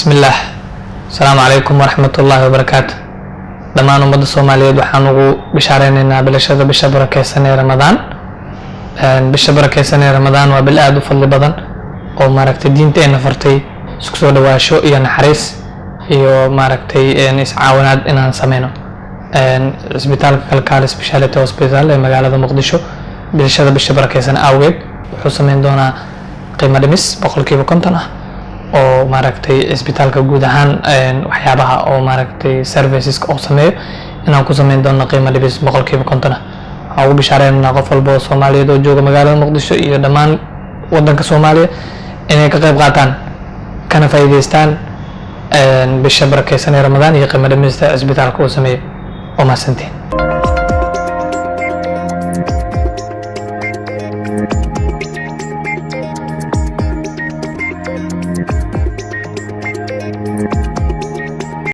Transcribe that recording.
بسم الله السلام عليكم ورحمة الله وبركاته. دمان أمد الصومالية وحنو بشاريننا بلشة بشبرة كيساني رمضان بشبرة كيساني رمضان وبالآد وفضل بدن أو ماركت الدين تين نفرتي سكسو دواشو إيا نحريس إيو ماركتي نيس عاونات إنان سمينو اسبيتال كالكالي سبيشاليتي هوسبيتال مقالة مقدشو بلشة بشبرة كيسان أوغيب وحسمين دونا قيمة دمس بقول كيبو كنتنا oo maaragtay isbitaalka guud ahaan waxyaabaha oo maaragtay services oo sameeyo inaan ku sameyn doono qiimo dhibis 100% waxaan ugu bishaareynaa qof walba oo Soomaaliyeed oo jooga magaalada Muqdisho iyo dhammaan wadanka Soomaaliya inay ka qayb qaataan kana faa'iideystaan bisha barakeysan ee Ramadaan iyo qiimo dhimista isbitaalka oo sameeyo oo maasantiin